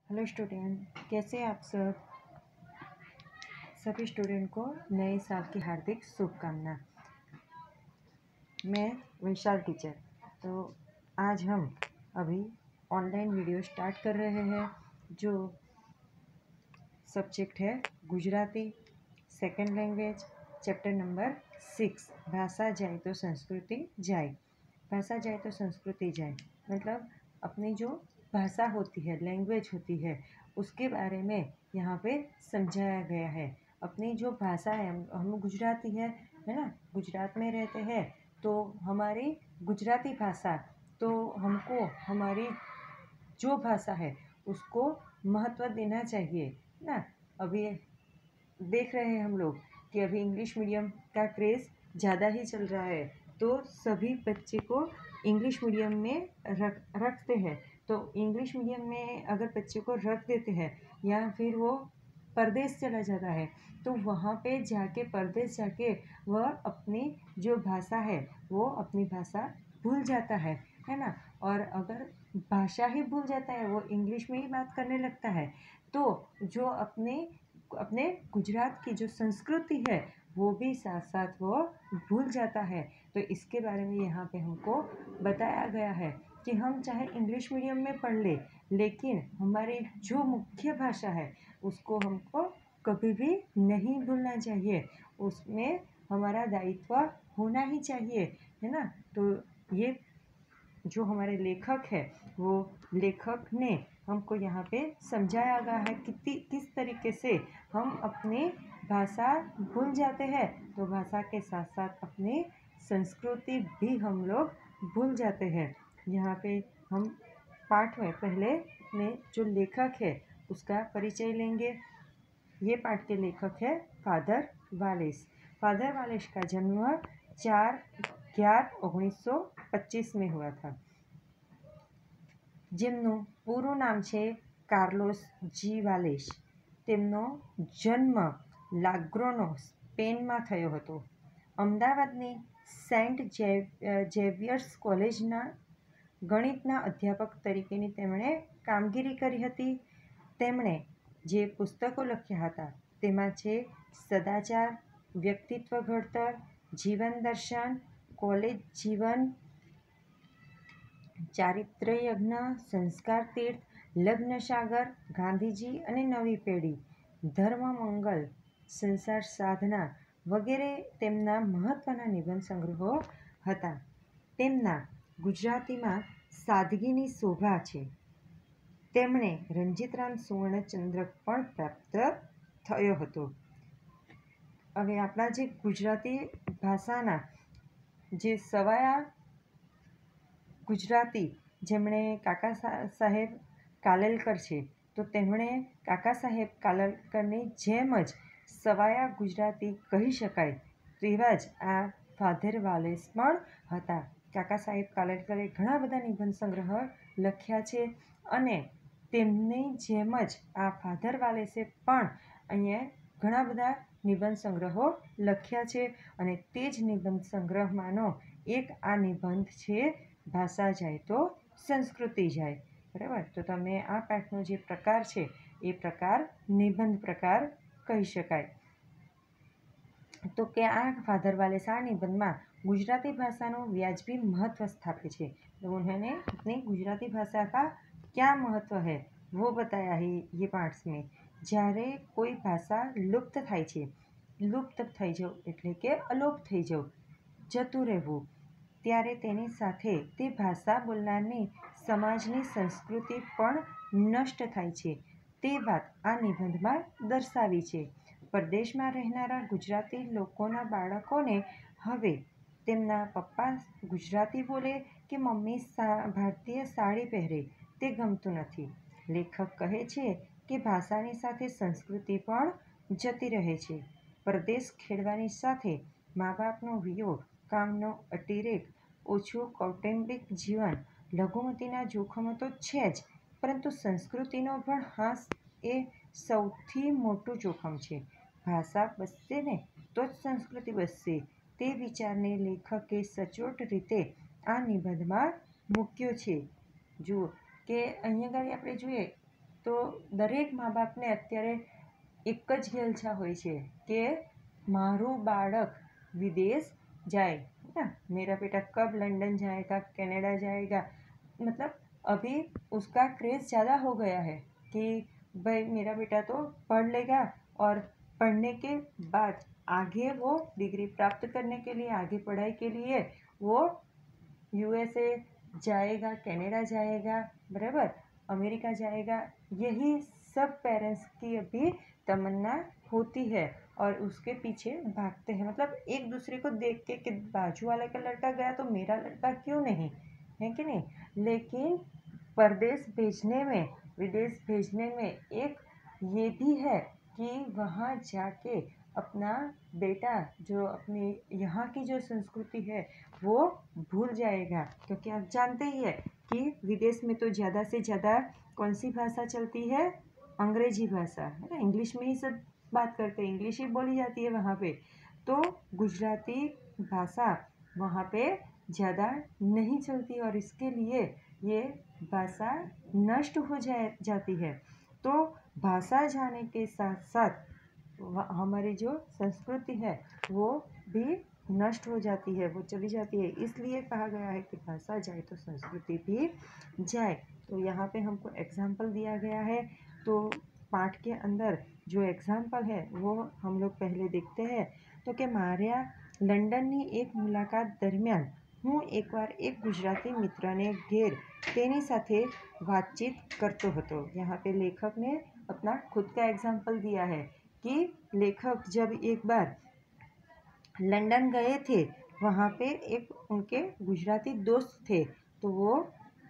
Hello student, कैसे हैं आप सब। सभी स्टूडेंट को नए साल की हार्दिक शुभकामना। मैं विशाल टीचर। तो आज हम अभी ऑनलाइन वीडियो स्टार्ट कर रहे हैं। जो सब्जेक्ट है Gujarati second language, chapter number 6, भाषा जाए तो संस्कृति जाए। भाषा जाए तो संस्कृति जाए मतलब अपनी जो भाषा होती है, लैंग्वेज होती है, उसके बारे में यहाँ पे समझाया गया है। अपनी जो भाषा है, हम गुजराती है ना, गुजरात में रहते हैं, तो हमारी गुजराती भाषा, तो हमको हमारी जो भाषा है उसको महत्व देना चाहिए ना। अभी देख रहे हैं हम लोग कि अभी इंग्लिश मीडियम का क्रेज़ ज़्यादा ही चल रहा है, तो सभी बच्चे को इंग्लिश मीडियम में रखते हैं। तो इंग्लिश मीडियम में अगर बच्चे को रख देते हैं या फिर वो परदेश चला जाता है, तो वहाँ पे जाके परदेश जाके वह अपनी जो भाषा है वो अपनी भाषा भूल जाता है ना। और अगर भाषा ही भूल जाता है, वो इंग्लिश में ही बात करने लगता है, तो जो अपने अपने गुजरात की जो संस्कृति है वो भी साथ साथ वो भूल जाता है। तो इसके बारे में यहाँ पे हमको बताया गया है कि हम चाहे इंग्लिश मीडियम में पढ़ ले, लेकिन हमारी जो मुख्य भाषा है उसको हमको कभी भी नहीं भूलना चाहिए। उसमें हमारा दायित्व होना ही चाहिए, है ना। तो ये जो हमारे लेखक है, वो लेखक ने हमको यहाँ पे समझाया गया है कि किस तरीके से हम अपनी भाषा भूल जाते हैं, तो भाषा के साथ साथ अपनी संस्कृति भी हम लोग भूल जाते हैं। यहाँ पे हम पाठ में पहले में जो लेखक है उसका परिचय लेंगे। ये पाठ के लेखक है फादर वालेस। फादर वालेस का जन्म 4/11/1925 में हुआ था। જેમનું પૂરું નામ છે કાર્લોસ જી વાલેસ। તેમનો જન્મ લાગ્રોનો સ્પેનમાં થયો હતો। અમદાવાદની સેન્ટ ઝેવિયર્સ કોલેજના ગણિતના અધ્યાપક તરીકેની તેમણે કામગીરી કરી હતી। તેમણે જે પુસ્તકો લખ્યા હતા તેમાં છે સદાચાર, વ્યક્તિત્વ ઘડતર, જીવન દર્શન, કોલેજ જીવન, ચારિત્ર્ય યજ્ઞ, સંસ્કાર તીર્થ, લગ્ન સાગર, ગાંધીજી અને નવી પેઢી, ધર્મ મંગલ, સંસાર સાધના વગેરે તેમના મહત્ત્વના નિબંધ સંગ્રહો હતા। તેમના ગુજરાતીમાં સાદગીની શોભા છે। તેમણે રણજીતરામ સુવર્ણચંદ્રક પણ પ્રાપ્ત થયો હતો। હવે આપણા જે ગુજરાતી ભાષાના જે સવાયા ગુજરાતી જેમણે કાકા સાહેબ કાલેલકર છે, તો તેમણે કાકા સાહેબ કાલેલકરની જેમ જ સવાયા ગુજરાતી કહી શકાય તેવા જ આ ફાધર વાલેસ પણ હતા। કાકા સાહેબ કાલેલકરે ઘણા બધા નિબંધ સંગ્રહ લખ્યા છે અને તેમની જેમ જ આ ફાધર વાલેસે પણ અહીંયા ઘણા બધા નિબંધ સંગ્રહો લખ્યા છે અને તે જ નિબંધ સંગ્રહમાંનો એક આ નિબંધ છે ભાષા જાય તો સંસ્કૃતિ જાય। બરાબર, તો તમે આ પાઠનો જે પ્રકાર છે એ પ્રકાર નિબંધ પ્રકાર કહી શકાય। તો કે આ फादर वालेस આ નિબંધમાં गुजराती भाषा व्याजबी महत्व स्थापित है। तो उन्होंने अपनी गुजराती भाषा का क्या महत्व है वो बताया है ये पार्ट्स में। જ્યારે કોઈ ભાષા લુપ્ત થાય છે, લુપ્ત થઈ જવું એટલે કે અલોપ થઈ જવું, જતું રહેવું, ત્યારે તેની સાથે તે ભાષા બોલનારની સમાજની સંસ્કૃતિ પણ નષ્ટ થાય છે, તે વાત આ નિબંધમાં દર્શાવી છે। પરદેશમાં રહેનારા ગુજરાતી લોકોના બાળકોને હવે તેમના પપ્પા ગુજરાતી બોલે કે મમ્મી ભારતીય સાડી પહેરે તે ગમતું નથી। લેખક કહે છે કે ભાષાની સાથે સંસ્કૃતિ પણ જતી રહે છે। પરદેશ ખેડવાની સાથે મા બાપનો વિયોગ, કામનો અતિરેક, ઓછું કૌટુંબિક જીવન, લઘુમતીના જોખમો તો છે જ, પરંતુ સંસ્કૃતિનો પણ હાસ એ સૌથી મોટું જોખમ છે। ભાષા બચશે ને તો જ સંસ્કૃતિ બચશે, તે વિચારને લેખકે સચોટ રીતે આ નિબંધમાં મૂક્યો છે। જુઓ કે અહીંયા આગળ આપણે જોઈએ તો દરેક મા બાપને અત્યારે એક જ ઘેલછા હોય છે કે મારું બાળક વિદેશ जाए ना, मेरा बेटा कब लंदन जाएगा, कनाडा जाएगा। मतलब अभी उसका क्रेज़ ज़्यादा हो गया है कि भाई मेरा बेटा तो पढ़ लेगा और पढ़ने के बाद आगे वो डिग्री प्राप्त करने के लिए, आगे पढ़ाई के लिए वो यूएसए जाएगा, कनाडा जाएगा, बराबर, अमेरिका जाएगा। यही सब पेरेंट्स की अभी तमन्ना होती है और उसके पीछे भागते हैं। मतलब एक दूसरे को देख के कि बाजू वाले का लड़का गया तो मेरा लड़का क्यों नहीं, है कि नहीं। लेकिन परदेश भेजने में, विदेश भेजने में एक ये भी है कि वहाँ जाके अपना बेटा जो अपनी यहाँ की जो संस्कृति है वो भूल जाएगा। क्योंकि आप जानते ही है कि विदेश में तो ज़्यादा से ज़्यादा कौन सी भाषा चलती है, अंग्रेजी भाषा, है ना। इंग्लिश में ही सब बात करते हैं, इंग्लिश ही बोली जाती है वहाँ पे। तो गुजराती भाषा वहाँ पे ज़्यादा नहीं चलती और इसके लिए ये भाषा नष्ट हो जाती है। तो भाषा जाने के साथ साथ हमारी जो संस्कृति है वो भी नष्ट हो जाती है, वो चली जाती है। इसलिए कहा गया है कि भाषा जाए तो संस्कृति भी जाए। तो यहाँ पे हमको एग्जाम्पल दिया गया है। तो पाठ के अंदर जो एग्जाम्पल है वो हम लोग पहले देखते हैं। तो कि મારા લંડનની એક મુલાકાત દરમિયાન હું એકવાર એક ગુજરાતી મિત્રને ઘેર તેની સાથે बातचीत करतो હતો। यहाँ पे लेखक ने अपना खुद का एग्जाम्पल दिया है कि लेखक जब एक बार लंदन गए थे, वहाँ पे एक उनके गुजराती दोस्त थे, तो वो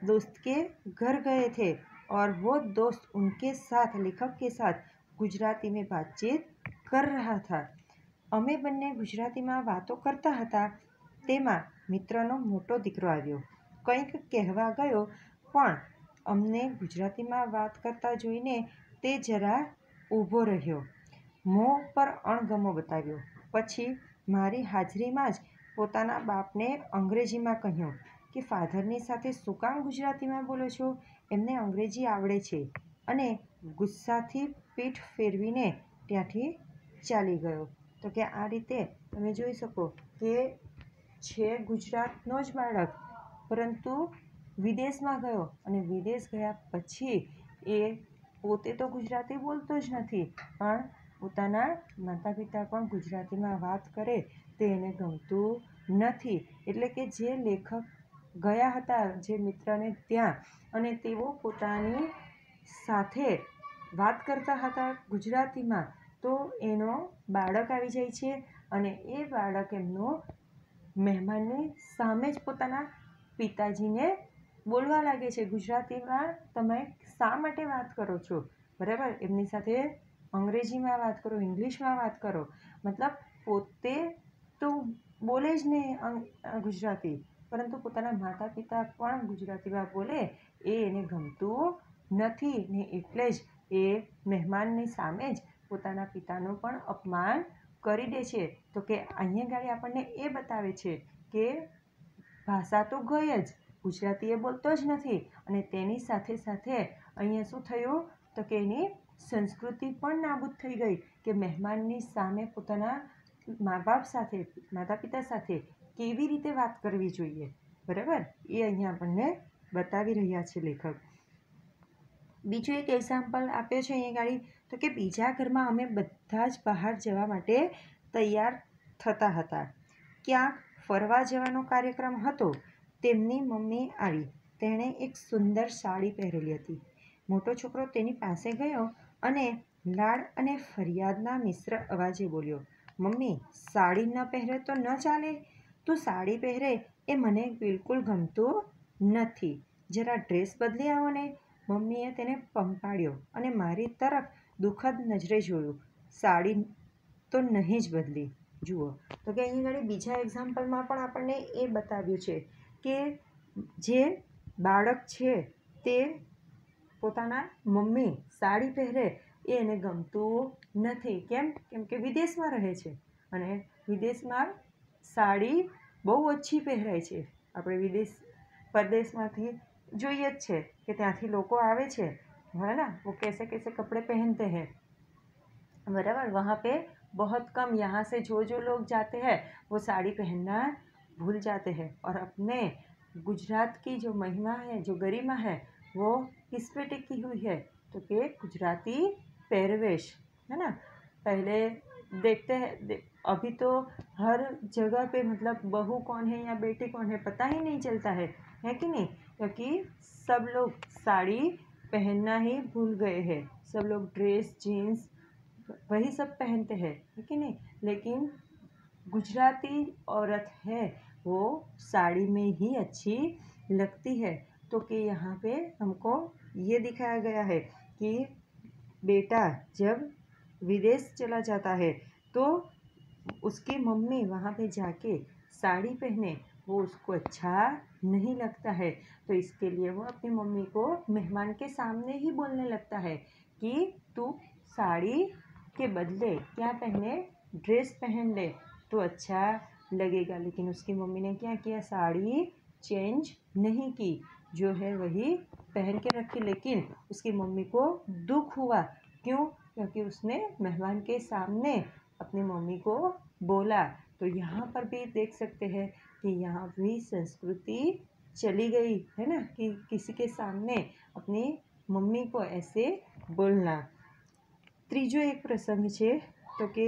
दोस्त के घर गए थे और वो दोस्त उनके साथ, लेखक के साथ गुजराती में बातचीत कर रहा था। અમે બંને ગુજરાતીમાં વાતો કરતા હતા, તેમાં મિત્રનો મોટો દીકરો આવ્યો, કંઈક કહેવા ગયો, પણ અમને ગુજરાતીમાં વાત કરતા જોઈને તે જરા ઊભો રહ્યો, મોં પર અણગમો બતાવ્યો, પછી મારી હાજરીમાં જ પોતાના બાપને અંગ્રેજીમાં કહ્યું કે ફાધરની સાથે શું કામ ગુજરાતીમાં બોલો છો, એમને અંગ્રેજી આવડે છે, અને ગુસ્સાથી પીઠ ફેરવીને ત્યાંથી ચાલી ગયો। તો કે આ રીતે તમે જોઈ શકો કે છે ગુજરાતનો જ બાળક, પરંતુ વિદેશમાં ગયો અને વિદેશ ગયા પછી એ પોતે તો ગુજરાતી બોલતો જ નથી, પણ પોતાના માતા પિતા પણ ગુજરાતીમાં વાત કરે તે એને ગમતું નથી। એટલે કે જે લેખક ગયા હતા જે મિત્રને ત્યાં, અને તેઓ પોતાની સાથે વાત કરતા હતા ગુજરાતીમાં, તો એનો બાળક આવી જાય છે અને એ બાળક એમનો મહેમાનની સામે જ પોતાના પિતાજીને બોલવા લાગે છે ગુજરાતીમાં, તમે શા માટે વાત કરો છો, બરાબર, એમની સાથે અંગ્રેજીમાં વાત કરો, ઇંગ્લિશમાં વાત કરો। મતલબ પોતે તો બોલે જ નહીં ગુજરાતી, પરંતુ પોતાના માતા પિતા પણ ગુજરાતીમાં બોલે એ એને ગમતું નથી ને, એટલે જ એ મહેમાનની સામે જ પોતાના પિતાનું પણ અપમાન કરી દે છે। તો કે અહીંયા ગાડી આપણને એ બતાવે છે કે ભાષા તો ગઈ જ, ગુજરાતી એ બોલતો જ નથી, અને તેની સાથે સાથે અહીંયા શું થયું, તો કે એની સંસ્કૃતિ પણ નાબૂદ થઈ ગઈ કે મહેમાનની સામે પોતાના મા બાપ સાથે, માતા પિતા સાથે કેવી રીતે વાત કરવી જોઈએ, બરાબર, એ અહીંયા આપણને બતાવી રહ્યા છે લેખક। બીજું એક એક્ઝામ્પલ આપ્યો છે અહીંયા ગાડી, તો કે બીજા ઘરમાં અમે બધા જ બહાર જવા માટે તૈયાર થતા હતા। ક્યાંક ફરવા જવાનો કાર્યક્રમ હતો। તેમની મમ્મી આવી, તેણે એક સુંદર સાડી પહેરેલી હતી। મોટો છોકરો તેની પાસે ગયો અને લાડ અને ફરિયાદના મિશ્ર અવાજે બોલ્યો, મમ્મી, સાડી ન પહેરે તો ન ચાલે, તું સાડી પહેરે એ મને બિલકુલ ગમતું નથી, જરા ડ્રેસ બદલી આવો ને। મમ્મીએ તેને પંપાળ્યો અને મારી તરફ દુઃખદ નજરે જોયું, સાડી તો નહીં જ બદલી। જુઓ, તો કે અહીં આગળ બીજા એક્ઝામ્પલમાં પણ આપણને એ બતાવ્યું છે કે જે બાળક છે તે પોતાના મમ્મી સાડી પહેરે એ એને ગમતું નથી। કેમ કે વિદેશમાં રહે છે અને વિદેશમાં સાડી બહુ ઓછી પહેરાય છે। આપણે પરદેશમાંથી જોઈએ જ છે કે ત્યાંથી લોકો આવે છે है ना, वो कैसे कैसे कपड़े पहनते हैं, बराबर। वहाँ पे बहुत कम यहाँ से जो जो लोग जाते हैं वो साड़ी पहनना भूल जाते हैं, और अपने गुजरात की जो महिमा है, जो गरिमा है, वो किस पे टिकी हुई है, तो कि गुजराती पहरवेश, है ना। पहले देखते हैं, अभी तो हर जगह पे मतलब बहू कौन है या बेटी कौन है पता ही नहीं चलता है कि नहीं, क्योंकि सब लोग साड़ी पहनना ही भूल गए हैं। सब लोग ड्रेस जीन्स वही सब पहनते हैं, है कि नहीं। लेकिन गुजराती औरत है वो साड़ी में ही अच्छी लगती है। तो कि यहाँ पे हमको ये दिखाया गया है कि बेटा जब विदेश चला जाता है तो उसकी मम्मी वहाँ पे जाके साड़ी पहने, वो उसको अच्छा नहीं लगता है। तो इसके लिए वो अपनी मम्मी को मेहमान के सामने ही बोलने लगता है कि तू साड़ी के बदले क्या पहने, ड्रेस पहन ले तो अच्छा लगेगा। लेकिन उसकी मम्मी ने क्या किया, साड़ी चेंज नहीं की, जो है वही पहन के रखी। लेकिन उसकी मम्मी को दुख हुआ, क्यों, क्योंकि उसने मेहमान के सामने अपनी मम्मी को बोला। तो यहाँ पर भी देख सकते हैं कि यहाँ भी संस्कृति चली गई है ना, कि किसी के सामने अपनी मम्मी को ऐसे बोलना। ત્રીજો એક પ્રસંગ છે તો કે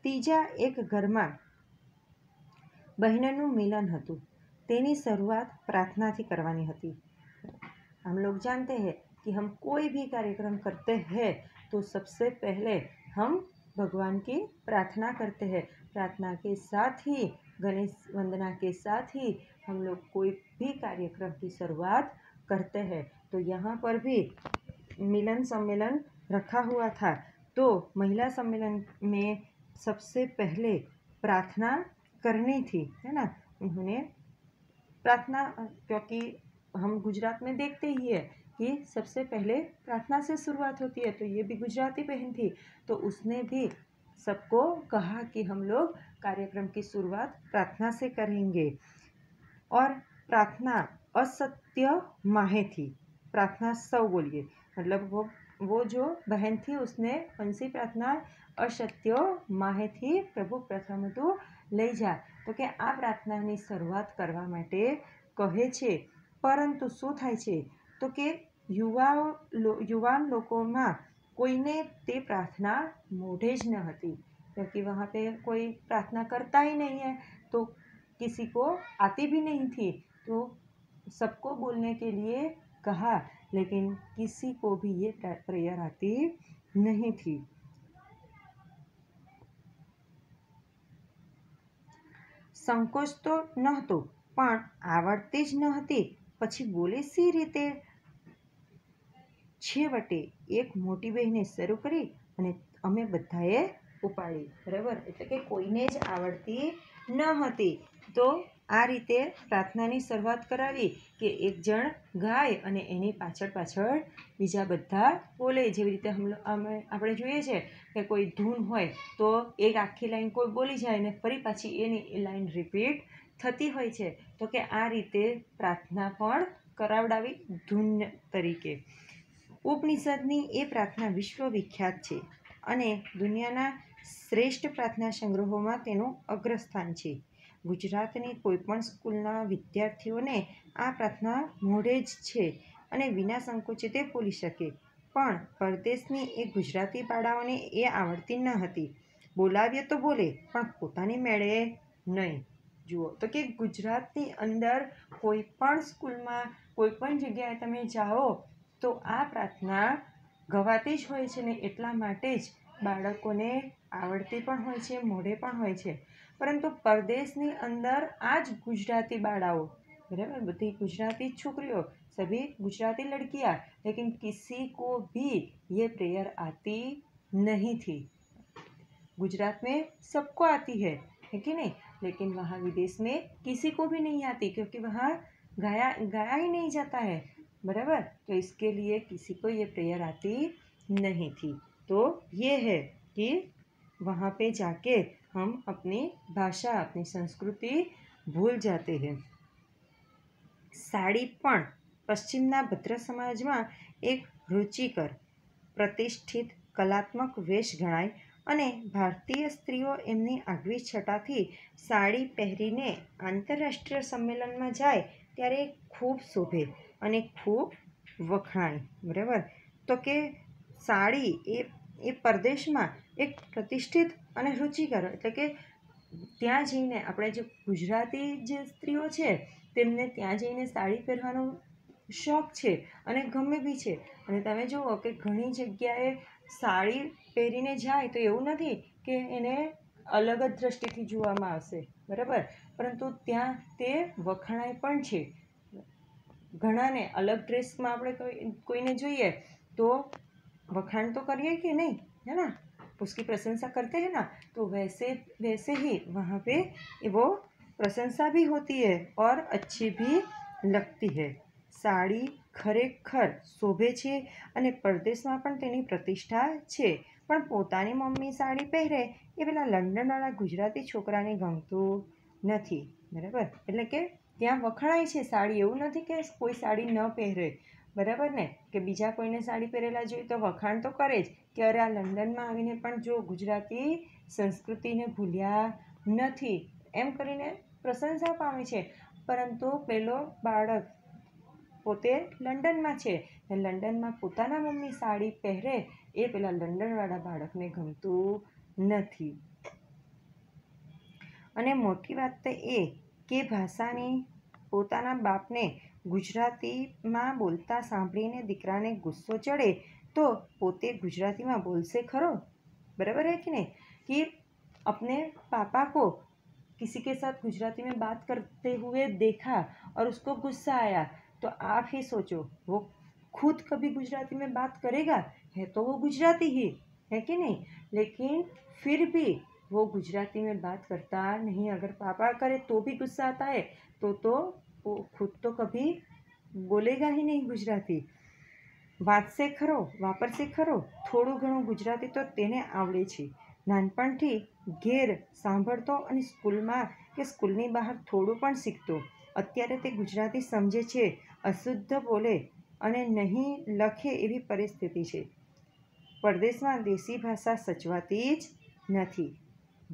ત્રીજા એક ઘરમાં બહેનોનું મિલન હતું, તેની શરૂઆત प्रार्थनाથી કરવાની હતી। हम लोग जानते हैं कि हम कोई भी कार्यक्रम करते हैं तो सबसे पहले हम भगवान की प्रार्थना करते हैं। प्रार्थना के साथ ही, गणेश वंदना के साथ ही हम लोग कोई भी कार्यक्रम की शुरुआत करते हैं। तो यहाँ पर भी मिलन सम्मेलन रखा हुआ था, तो महिला सम्मेलन में सबसे पहले प्रार्थना करनी थी, है ना। उन्होंने प्रार्थना, क्योंकि हम गुजरात में देखते ही है कि सबसे पहले प्रार्थना से शुरुआत होती है, तो ये भी गुजराती बहन थी, तो उसने भी सबको कहा कि हम लोग कार्यक्रम की शुरुआत प्रार्थना से करेंगे। और प्रार्थना असत्य माहे थी, प्रार्थना सौ बोलिए, मतलब वो जो बहन थी उसने कौन प्रार्थना, असत्य माहेથી प्रभु प्रथम तो લઈ જા, તો કે આ પ્રાર્થનાની શરૂઆત કરવા માટે કહે છે। પરંતુ શું થાય છે, તો કે યુવાન લોકોમાં કોઈને તે प्रार्थना मोढ़े ज न હતી, क्योंकि वहाँ पे कोई प्रार्थना करता ही नहीं है, तो किसी को आती भी नहीं थी। तो सबको बोलने के लिए कहा, लेकिन किसी को भी ये प्रेयर आती नहीं थी। संकोच तो नहोतो, पण आवड़ती ज न हती, पछी बोले सी रीते। छेवटे एक मोटी बहने शरू करी अने अमे बधाए उपाड़ी, बराबर। एटले के कोईने ज आवड़ती न हती, तो आ रीते प्रार्थनानी शरूआत करावी कि एक जण गाय अने एनी पाछळ पाछळ बीजा बधा बोले। जेवी रीते આપણે જોઈએ છે કે કોઈ ધૂન હોય તો એક આખી લાઈન કોઈ બોલી જાય ને ફરી પાછી એની લાઈન રિપીટ થતી હોય છે, તો કે આ રીતે પ્રાર્થના પણ કરાવડાવી ધૂન તરીકે। ઉપનિષદની એ પ્રાર્થના વિશ્વવિખ્યાત છે અને દુનિયાના શ્રેષ્ઠ પ્રાર્થના સંગ્રહોમાં તેનું અગ્રસ્થાન છે। ગુજરાતની કોઈપણ સ્કૂલના વિદ્યાર્થીઓને આ પ્રાર્થના મોઢે જ છે અને વિના સંકોચે તે બોલી શકે, પણ પરદેશની એ ગુજરાતી બાળાઓને એ આવડતી ન હતી। બોલાવીએ તો બોલે, પણ પોતાની મેળે નહીં। જુઓ તો કે ગુજરાતની અંદર કોઈપણ સ્કૂલમાં કોઈપણ જગ્યાએ તમે જાઓ તો આ પ્રાર્થના ગવાતી જ હોય છે ને, એટલા માટે જ બાળકોને આવડતી પણ હોય છે, મોઢે પણ હોય છે। પરંતુ પરદેશની અંદર આ જ ગુજરાતી બાળાઓ, बराबर, बधी गुजराती छोकरियों, सभी गुजराती लड़कियां, लेकिन किसी को भी ये प्रेयर आती नहीं थी। गुजरात में सबको आती है कि नहीं, लेकिन वहाँ विदेश में किसी को भी नहीं आती, क्योंकि वहाँ गाया ही नहीं जाता है, बराबर। तो इसके लिए किसी को ये प्रेयर आती नहीं थी। तो ये है कि वहाँ पे जाके हम अपनी भाषा, अपनी संस्कृति भूल जाते हैं। साड़ी पण पश्चिमना भद्र समाजમાં એક रुचिकर प्रतिष्ठित कलात्मक वेश गणाय અને ભારતીય સ્ત્રીઓ એમની આગવી છટાથી સાડી પહેરીને આંતરરાષ્ટ્રીય સંમેલનમાં જાય ત્યારે ખૂબ શોભે અને ખૂબ વખણાય. બરાબર. તો કે સાડી એ પરદેશમાં એક પ્રતિષ્ઠિત અને રુચિકર, એટલે કે ત્યાં જઈને આપણે જે ગુજરાતી જે સ્ત્રીઓ છે તેમને ત્યાં જઈને સાડી પહેરવાનો શોખ છે અને ગમે બી છે. અને તમે જુઓ કે ઘણી જગ્યાએ સાડી પહેરીને જાય તો એવું નથી કે એને અલગ જ દ્રષ્ટિથી જોવામાં આવશે. બરાબર. પરંતુ ત્યાં તે વખણાય પણ છે. ઘણાને અલગ ડ્રેસમાં આપણે કોઈને જોઈએ તો वखाण तो करिए कि नहीं, है ना, उसकी प्रशंसा करते हैं ना, तो वैसे वैसे ही वहाँ पे वो प्रशंसा भी होती है और अच्छी भी लगती है. સાડી ખરેખર શોભે છે અને પરદેશમાં પણ તેની પ્રતિષ્ઠા છે. પણ પોતાની મમ્મી સાડી પહેરે એ પેલા લંડનવાળા ગુજરાતી છોકરાને ગમતું નથી. બરાબર. એટલે કે ત્યાં વખણાય છે સાડી, એવું નથી કે કોઈ સાડી ન પહેરે. બરાબર ને, કે બીજા કોઈને સાડી પહેરેલા જોઈએ તો વખાણ તો કરે જ કે અરે આ લંડનમાં આવીને પણ જો ગુજરાતી સંસ્કૃતિને ભૂલ્યા નથી એમ કરીને પ્રશંસા પામે છે. પરંતુ પેલો બાળક પોતે લંડનમાં છે ને લંડનમાં પોતાના મમ્મી સાડી પહેરે એ પેલા લંડનવાળા બાળકને ગમતું નથી. અને મોટી વાત તો એ કે ભાષાની પોતાના બાપને ગુજરાતીમાં બોલતા સાંભળીને દીકરાને ગુસ્સો ચડે તો પોતે ગુજરાતીમાં बोलसे खरो. बराबर है कि नहीं, कि अपने पापा को किसी के साथ गुजराती में बात करते हुए देखा और उसको गुस्सा आया तो आप ही सोचो वो खुद कभी गुजराती में बात करेगा, है तो वो गुजराती ही है कि नहीं, लेकिन फिर भी वो गुजराती में बात करता नहीं. अगर पापा करे तो भी गुस्सा आता है तो वो खुद तो कभी बोलेगा ही नहीं ગુજરાતી. વાંચશે ખરો, વાપરશે ખરો, થોડું ઘણું ગુજરાતી તો તેને આવડે છે. નાનપણથી ઘેર સાંભળતો અને સ્કૂલમાં કે સ્કૂલની બહાર થોડું પણ શીખતો. અત્યારે તે ગુજરાતી સમજે છે, અશુદ્ધ બોલે અને નહીં લખે એવી પરિસ્થિતિ છે. परदेश में देसी भाषा सचवाती ज नहीं.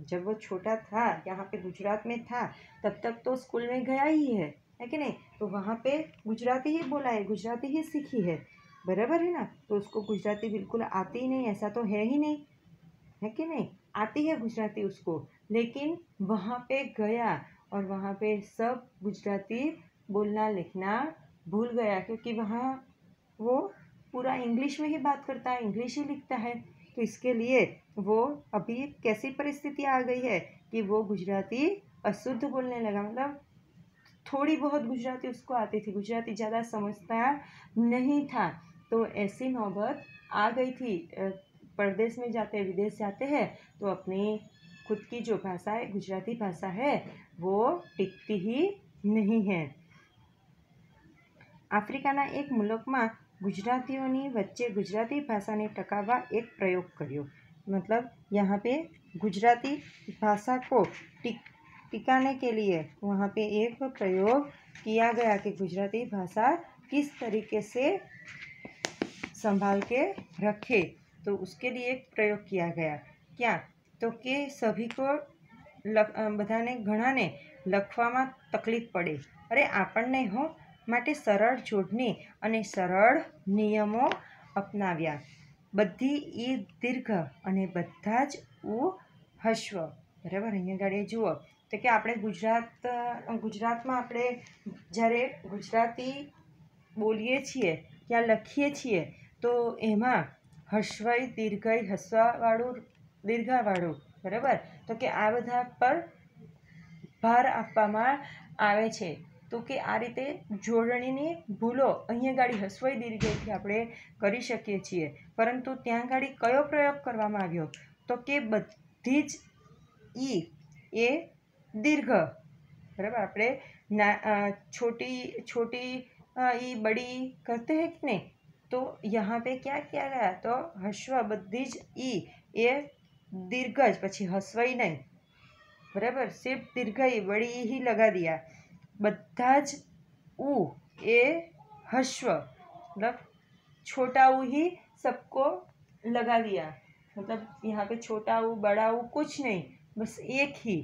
जब वो छोटा था यहाँ पे गुजरात में था तब तक तो स्कूल में गया ही है कि नहीं, तो वहाँ पे गुजराती ही बोला है, गुजराती ही सीखी है. बराबर है ना. तो उसको गुजराती बिल्कुल आती ही नहीं, ऐसा तो है ही नहीं, है कि नहीं, आती है गुजराती उसको. लेकिन वहाँ पे गया और वहाँ पे सब गुजराती बोलना लिखना भूल गया क्योंकि वहाँ वो पूरा इंग्लिश में ही बात करता है, इंग्लिश ही लिखता है. तो इसके लिए वो अभी कैसी परिस्थिति आ गई है कि वो गुजराती अशुद्ध बोलने लगा. मतलब थोड़ी बहुत गुजराती उसको आती थी, गुजराती ज़्यादा समझता नहीं था. तो ऐसी नौबत आ गई थी. परदेश में जाते हैं, विदेश जाते हैं तो अपनी खुद की जो भाषा है, गुजराती भाषा है, वो टिकती ही नहीं है. आफ्रिकाના એક મુલકમાં गुजरातियों वच्चे गुजराती भाषा ने टकावा एक प्रयोग करो. मतलब यहाँ पे गुजराती भाषा को टिकाने के लिए वहाँ पे एक प्रयोग किया गया कि गुजराती भाषा किस तरीके से संभाल के रखे. तो उसके लिए एक प्रयोग किया गया. क्या तो कि सभी को बधाने घणाने लखवामां तकलीफ पड़े. अरे આપણને હો માટે સરળ જોડણી અને સરળ નિયમો અપનાવ્યા. બધી ઈ દીર્ઘ અને બધા જ ઉ હસ્વ. બરાબર. અહીંયા ગાડી જુઓ તો કે આપણે ગુજરાતમાં આપણે જ્યારે ગુજરાતી બોલીએ છીએ ત્યાં લખીએ છીએ તો એમાં હસ્વઈ દીર્ઘઈ હસવાવાળું દીર્ઘાવાળું. બરાબર. તો કે આ બધા પર ભાર આપવામાં આવે છે. તો કે આ રીતે જોડણીની ભૂલો અહીંયા ગાડી હસવાઈ દીર્ઘઈથી આપણે કરી શકીએ છીએ. પરંતુ ત્યાં ગાડી કયો પ્રયોગ કરવામાં આવ્યો તો કે બધી જ ઈ એ દીર્ઘ. બરાબર. આપણે छोटी छोटी ई बड़ी करते हैं कि नहीं, तो यहाँ पे क्या किया गया तो हस्व बधी ज ई ए दीर्घ ज પછી હસવાઈ નહીં. बराबर. सिर्फ दीर्घ ही बड़ी ही लगा दिया. બધા જ ઉ એ હસ્વ. मतलब छोटा ऊ ही सबको लगा दिया, मतलब यहाँ पे छोटा ऊ बड़ा ऊ कुछ नहीं, बस एक ही,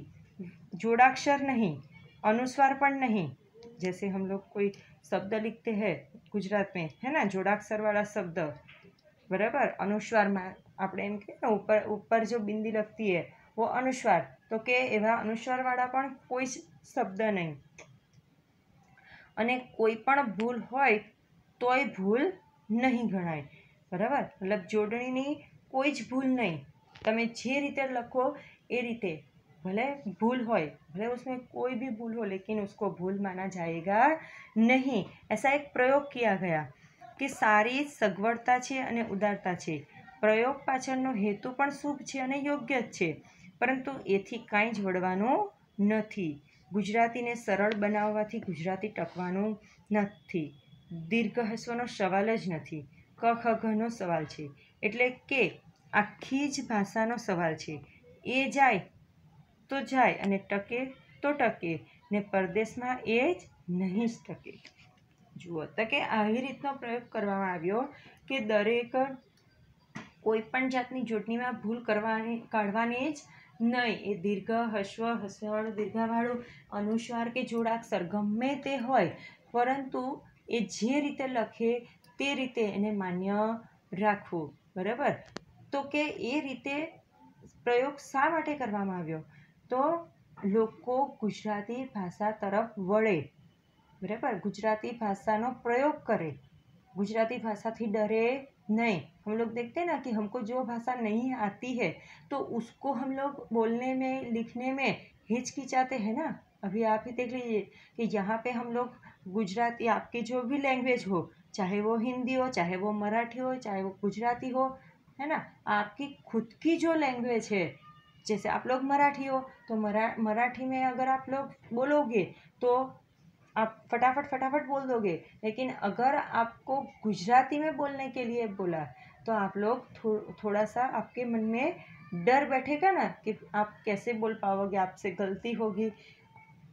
जोड़ाक्षर नहीं, अनुस्वार पण नहीं। जैसे हम लोग कोई शब्द लिखते हैं गुजरात में, है ना, जोड़ाक्षर वाला शब्द, बराबर, अनुस्वार में આપણે એમ કે ઉપર जो बिंदी लगती है वो अनुस्वार, तो કે એવા अनुस्वार वाला પણ કોઈ શબ્દ નહીં। અને કોઈ પણ ભૂલ હોય તોય ભૂલ નહીં ગણાય, બરાબર, मतलब જોડણીની કોઈ જ ભૂલ नहीं, તમે જે રીતે લખો એ રીતે, भले भूल होय, भले उसमें कोई भी भूल हो, लेकिन उसको भूल माना जाएगा नहीं। ऐसा एक प्रयोग किया गया कि सारी सगवड़ता छे अने उदारता छे, प्रयोग पाछळनो हेतु पण शुभ छे अने योग्य छे, परंतु एथी कांई ज वळवानुं नथी। गुजरातीने सरळ बनाववाथी गुजराती टकवानुं नथी। दीर्घ हस्वनो सवाल ज नथी, क ख ग नो सवाल छे, एटले के आखी ज भाषानो सवाल छे। ए जाय तो जाए अने टके तो टके, ने परदेशमां ए ज नहीं ज टके। जुओ तो के આવી રીતનો પ્રયોગ કરવામાં આવ્યો કે દરેક કોઈ પણ જાતની જોડણીમાં ભૂલ કાઢવાની જ નહીં। એ દીર્ઘ, હસ્વ, હસ્વવાળું, દીર્ઘાવાળું, અનુસ્વાર કે જોડાક્ષર ગમે તે હોય, પરંતુ એ જે રીતે લખે તે રીતે એને માન્ય રાખવું, બરાબર। તો કે એ રીતે પ્રયોગ શા માટે કરવામાં આવ્યો? तो લોકો ગુજરાતી ભાષા તરફ વળે, બરાબર, ગુજરાતી भाषाનો प्रयोग करे, गुजराती भाषा थी डरे नहीं। हम लोग देखते हैं ना कि हमको जो भाषा नहीं आती है तो उसको हम लोग बोलने में, लिखने में हिचकिचाते हैं ना। अभी आप ही देख लीजिए कि यहाँ पे हम लोग गुजराती, आपकी जो भी लैंग्वेज हो, चाहे वो हिंदी हो, चाहे वो मराठी हो, चाहे वो गुजराती हो, है ना, आपकी खुद की जो लैंग्वेज है, जैसे आप लोग मराठी हो तो मराठी में अगर आप लोग बोलोगे तो आप फटाफट बोल दोगे, लेकिन अगर आपको गुजराती में बोलने के लिए बोला तो आप लोग थोड़ा सा आपके मन में डर बैठेगा ना कि आप कैसे बोल पाओगे, आपसे गलती होगी।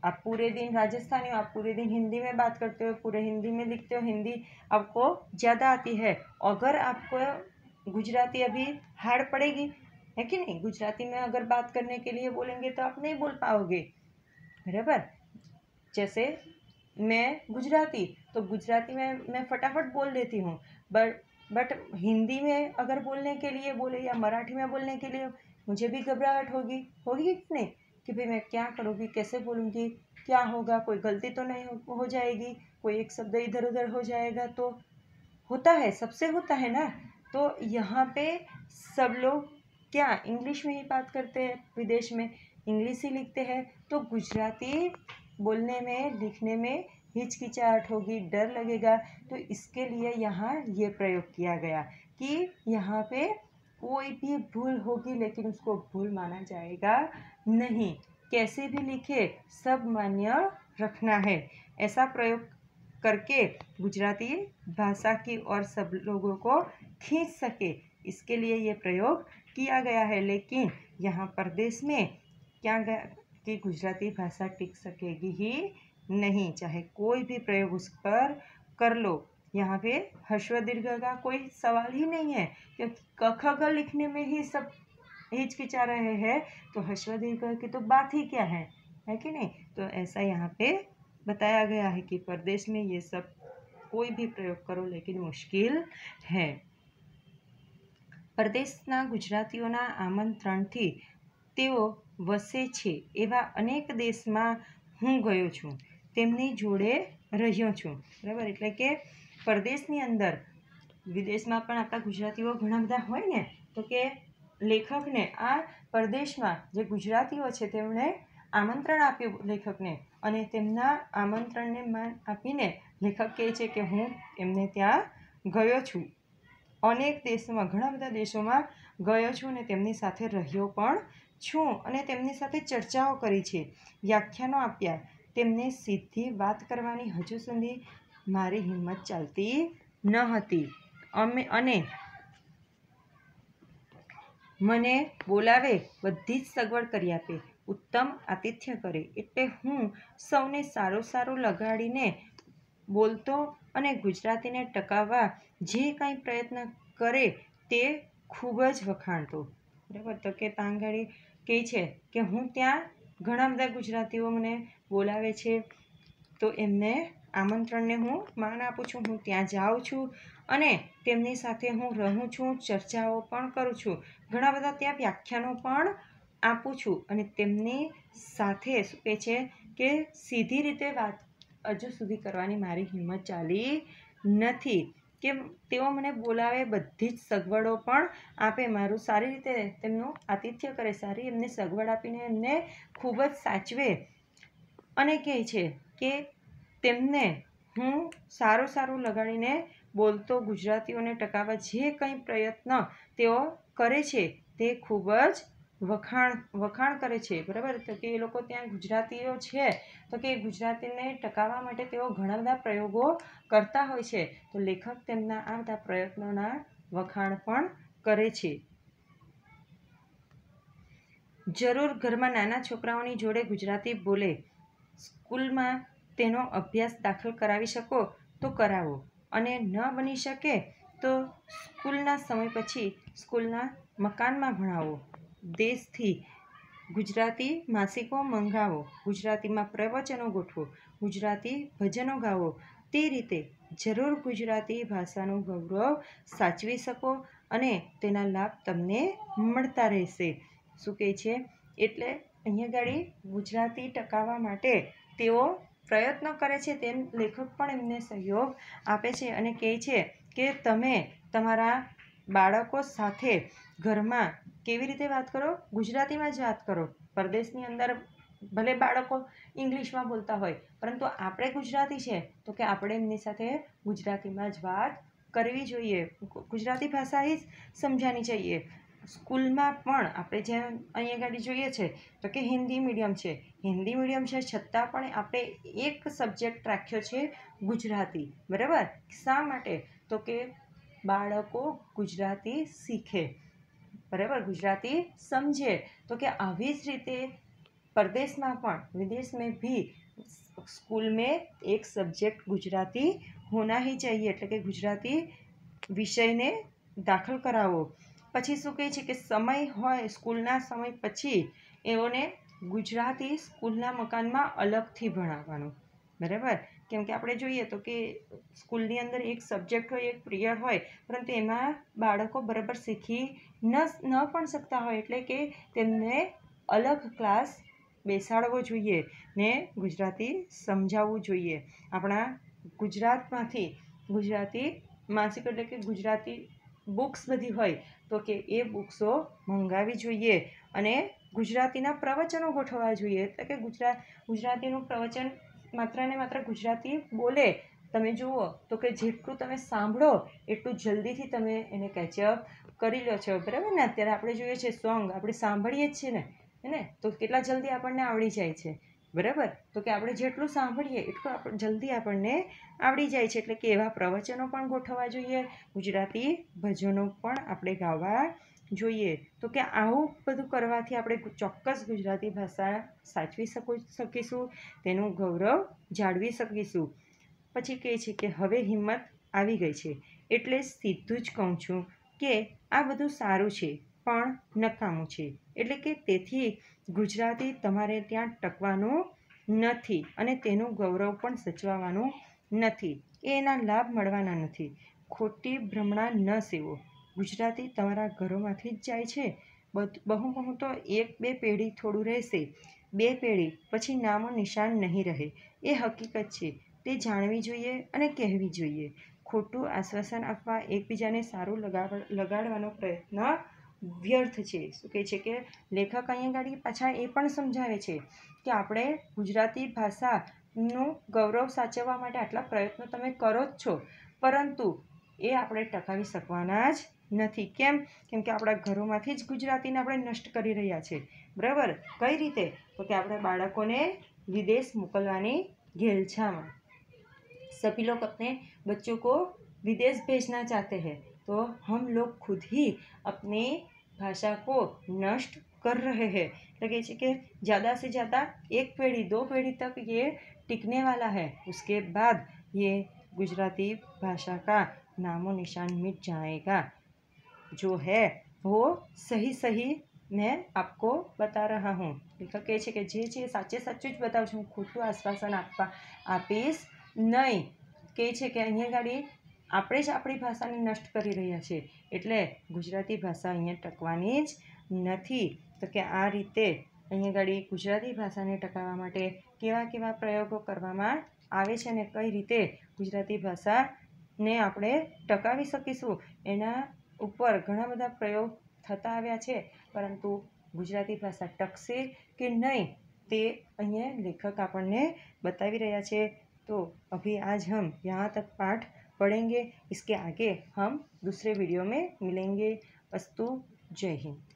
आप पूरे दिन राजस्थानी हो, आप पूरे दिन हिंदी में बात करते हो, पूरे हिंदी में लिखते हो, हिंदी आपको ज़्यादा आती है, अगर आपको गुजराती अभी हार्ड पड़ेगी, है कि नहीं, गुजराती में अगर बात करने के लिए बोलेंगे तो आप नहीं बोल पाओगे, बराबर। जैसे मैं गुजराती, तो गुजराती में मैं फटाफट बोल देती हूँ, बट हिंदी में अगर बोलने के लिए बोले या मराठी में बोलने के लिए मुझे भी घबराहट होगी कि नहीं, कि भाई मैं क्या करूँगी, कैसे बोलूँगी, क्या होगा, कोई गलती तो नहीं हो जाएगी, कोई एक शब्द इधर उधर हो जाएगा, तो होता है, सबसे होता है ना। तो यहाँ पे सब लोग क्या इंग्लिश में ही बात करते हैं, विदेश में इंग्लिश ही लिखते हैं, तो गुजराती बोलने में, लिखने में हिचकिचाहट होगी, डर लगेगा। तो इसके लिए यहाँ ये प्रयोग किया गया कि यहाँ पे कोई भी भूल होगी लेकिन उसको भूल माना जाएगा नहीं, कैसे भी लिखे सब मान्य रखना है। ऐसा प्रयोग करके गुजराती भाषा की ओर सब लोगों को खींच सके, इसके लिए ये प्रयोग किया गया है। लेकिन यहाँ प्रदेश में क्या गया कि गुजराती भाषा टिक सकेगी ही नहीं, चाहे कोई भी प्रयोग उस पर कर लो। यहाँ पे हस्व दीर्घ का कोई सवाल ही नहीं है, क्योंकि क ख ग लिखने में ही सब हिचकिचा रहे हैं, तो हस्व दीर्घ की तो बात ही क्या है कि नहीं। तो ऐसा यहाँ पे बताया गया है कि प्रदेश में ये सब कोई भी प्रयोग करो लेकिन मुश्किल है। परदेशना गुजरातीओना आमंत्रणथी तेओ वसे छे एवा अनेक देशमां हूँ गयो छूँ, तेमनी जोड़े रह्यो छूँ, बराबर। एटले के परदेशनी अंदर, विदेशमां पण आपणा गुजरातीओ घणा बधा होय ने, तो के लेखकने आ परदेशमां जे गुजरातीओ छे तेमणे आमंत्रण आप्युं लेखकने, अने तेमना आमंत्रणने मान आपीने लेखक कहे छे के हूँ एमने त्यां गयो छूँ, अनेक देशों में, घणा बधा देशों में गयो छूँ ने तेमनी साथे रह्यो पण छूँ अने तेमनी साथे चर्चाओ करी छे, व्याख्यानो आप्या। तेमने सीधी बात करवानी हजू सुधी मारी हिम्मत चालती न हती, अने मने बोलावे बधी ज सगवड करी आपे, उत्तम आतिथ्य करे, एटले हूँ सौने सारो सारो लगाड़ीने બોલતો અને ગુજરાતીને ટકાવવા જે કાંઈ પ્રયત્ન કરે તે ખૂબ જ વખાણતો. બરાબર, તો કે તાંગાડી કહે છે કે હું ત્યાં ઘણા બધા ગુજરાતીઓ મને બોલાવે છે, તો એમને આમંત્રણને હું માન આપું છું. હું ત્યાં જાઉં છું અને તેમની સાથે હું રહું છું, ચર્ચાઓ પણ કરું છું, ઘણા બધા ત્યાં વ્યાખ્યાનો પણ આપું છું. અને તેમની સાથે શું કહે છે કે સીધી રીતે વાત હજુ સુધી કરવાની મારી હિંમત ચાલી નથી, કે તેઓ મને બોલાવે, બધી જ સગવડો પણ આપે, મારું સારી રીતે તેમનું આતિથ્ય કરે, સારી એમને સગવડ આપીને એમને ખૂબ જ સાચવે. અને કહે છે કે તેમને હું સારું લગાડીને બોલતો ગુજરાતીઓને ટકાવવા જે કંઈ પ્રયત્ન તેઓ કરે છે તે ખૂબ જ વખાણ કરે છે. બરાબર, તો કે એ લોકો ત્યાં ગુજરાતીઓ છે તો કે ગુજરાતીને ટકાવવા માટે તેઓ ઘણા બધા પ્રયોગો કરતા હોય છે, તો લેખક તેમના આ બધા પ્રયત્નોના વખાણ પણ કરે છે. જરૂર ઘરમાં નાના છોકરાઓની જોડે ગુજરાતી બોલે, સ્કૂલમાં તેનો અભ્યાસ દાખલ કરાવી શકો તો કરાવો, અને ન બની શકે તો સ્કૂલના સમય પછી સ્કૂલના મકાનમાં ભણાવો. દેશથી ગુજરાતી માસિકો મંગાવો, ગુજરાતીમાં પ્રવચનો ગોઠવો, ગુજરાતી ભજનો ગાવો. તે રીતે જરૂર ગુજરાતી ભાષાનું ગૌરવ સાચવી શકો અને તેના લાભ તમને મળતા રહેશે. શું કહે છે? એટલે અહીંયા ગાડી ગુજરાતી ટકાવવા માટે તેઓ પ્રયત્નો કરે છે, તેમ લેખક પણ એમને સહયોગ આપે છે અને કહે છે કે તમે તમારા બાળકો સાથે ઘરમાં કેવી રીતે વાત કરો? ગુજરાતીમાં જ વાત કરો. પરદેશની અંદર ભલે બાળકો ઇંગ્લિશમાં બોલતા હોય, પરંતુ આપણે ગુજરાતી છે તો કે આપણે એમની સાથે ગુજરાતીમાં જ વાત કરવી જોઈએ, ગુજરાતી ભાષા ही સમજાની चाहिए. સ્કૂલમાં પણ આપણે જેમ અહીંયા ગાડી જોઈએ છે તો કે હિન્દી મીડિયમ છે, હિન્દી મીડિયમ છે છતાં પણ આપણે એક સબ્જેક્ટ રાખ્યો છે ગુજરાતી. બરાબર, શા માટે? તો કે બાળકો ગુજરાતી શીખે, બરાબર, ગુજરાતી સમझे. તો કે આવી જ રીતે परदेश में पण विदेश में भी स्कूल में एक सब्जेक्ट गुजराती होना ही चाहिए, એટલે કે ગુજરાતી વિષયને દાખલ કરાવો. પછી શું કહે છે કે સમય હોય સ્કૂલના સમય પછી એઓને ગુજરાતી સ્કૂલના મકાનમાં અલગથી ભણાવવાનું. બરાબર, કેમ કે આપણે જોઈએ તો કે સ્કૂલની અંદર એક સબ્જેક્ટ હોય, એક પિરિયડ હોય, પરંતુ એમાં બાળકો બરાબર શીખી ન પણ શકતા હોય, એટલે કે તેમને અલગ ક્લાસ બેસાડવો જોઈએ ને ગુજરાતી સમજાવવું જોઈએ. આપણા ગુજરાતમાંથી ગુજરાતી માસિક એટલે કે ગુજરાતી બુક્સ બધી હોય તો કે એ બુક્સો મંગાવવી જોઈએ અને ગુજરાતીના પ્રવચનો ગોઠવવા જોઈએ. એટલે કે ગુજરાતીનું પ્રવચન માત્ર ને માત્ર ગુજરાતી બોલે, તમે જુઓ તો કે જેટલું તમે સાંભળો એટલું જલ્દીથી તમે એને કેચઅપ કરી લો છો. બરાબર ને, અત્યારે આપણે જોઈએ છે સોંગ આપણે સાંભળીએ જ છીએ ને, હે, તો કેટલા જલ્દી આપણને આવડી જાય છે. બરાબર, તો કે આપણે જેટલું સાંભળીએ એટલું જલ્દી આપણને આવડી જાય છે. એટલે કે એવા પ્રવચનો પણ ગોઠવવા જોઈએ, ગુજરાતી ભજનો પણ આપણે ગાવા જોઈએ. તો કે આવું બધું કરવાથી આપણે ચોક્કસ ગુજરાતી ભાષા સાચવી શકીશું, તેનું ગૌરવ જાળવી શકીશું. પછી કહે છે કે હવે હિંમત આવી ગઈ છે એટલે સીધું જ કહું છું કે આ બધું સારું છે પણ નકામું છે. એટલે કે તેથી ગુજરાતી તમારે ત્યાં ટકવાનું નથી અને તેનું ગૌરવ પણ સચવાવાનું નથી, એના લાભ મળવાના નથી. ખોટી ભ્રમણા ન સેવો. ગુજરાતી તમારા ઘરોમાંથી જ જાય છે, બહુ તો 1-2 પેઢી થોડું રહેશે, 2 પેઢી પછી નામો નિશાન નહીં રહે. એ હકીકત છે, તે જાણવી જોઈએ અને કહેવી જોઈએ. ખોટું આશ્વાસન આપવા, એકબીજાને સારું લગાડવાનો પ્રયત્ન વ્યર્થ છે. શું કહે છે કે લેખક અહીંયા ગાડી પાછા એ પણ સમજાવે છે કે આપણે ગુજરાતી ભાષાનું ગૌરવ સાચવવા માટે આટલા પ્રયત્નો તમે કરો જ છો, પરંતુ એ આપણે ટકાવી શકવાના જ નથી. કેમ કે આપણા ઘરોમાંથી જ ગુજરાતીને આપણે નષ્ટ કરી રહ્યા છે. બરાબર, કઈ રીતે? તો કે આપણે બાળકોને વિદેશ મોકલવાની ઘેલછામાં. सभी लोग अपने बच्चों को विदेश भेजना चाहते हैं, तो हम लोग खुद ही अपनी भाषा को नष्ट कर रहे हैं. लगे कि ज़्यादा से ज़्यादा 1 पीढ़ी 2 पीढ़ी तक ये टिकने वाला है, उसके बाद ये गुजराती भाषा का नामो निशान मिट जाएगा। जो है वो सही सही मैं आपको बता रहा हूँ। લેખક કહે છે કે જે સાચે સાચું જ બતાવું છું, હું ખોટું આશ્વાસન આપીશ નહીં. કહે છે કે અહીંયા ગાડી આપણે જ આપણી ભાષાને નષ્ટ કરી રહ્યા છીએ, એટલે ગુજરાતી ભાષા અહીંયા ટકવાની જ નથી. તો કે આ રીતે અહીંયા ગાડી ગુજરાતી ભાષાને ટકાવવા માટે કેવા કેવા પ્રયોગો કરવામાં આવે છે અને કઈ રીતે ગુજરાતી ભાષાને આપણે ટકાવી શકીશું એના ઉપર ઘણા બધા પ્રયોગ થતા આવ્યા છે, પરંતુ ગુજરાતી ભાષા ટકશે કે નહીં તે અહીંયા લેખક આપણને बतावी રહ્યા છે। तो अभी आज हम यहाँ तक पाठ पढ़ेंगे, इसके आगे हम दूसरे वीडियो में मिलेंगे। अस्तु, जय हिंद।